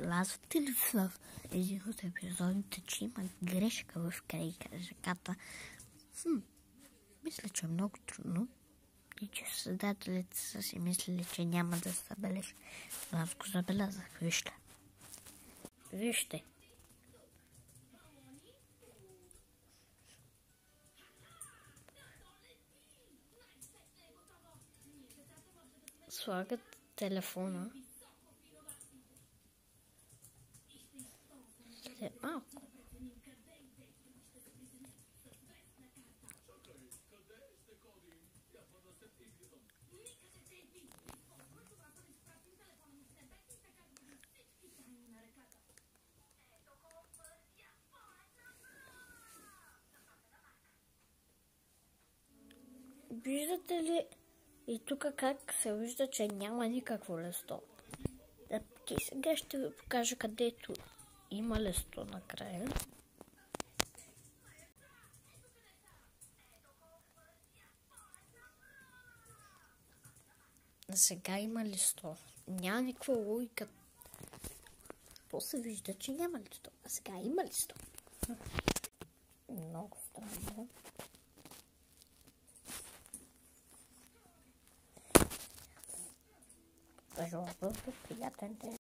забелязвате ли в един от епизодите, че има грешка в крайката? Мисля, че е много трудно и че създателите са си мислили, че няма да се забележи. Но аз го забелязах. Вижте. Слагат телефона след малко. Виждате ли и тук как се вижда, че няма никакво лесто? Сега ще ви покажа където има лесто накрая. Сега има лесто. Няма никаква логика. После вижда, че няма лесто. А сега има лесто. Много странно. Пожалуйста, приятен ден.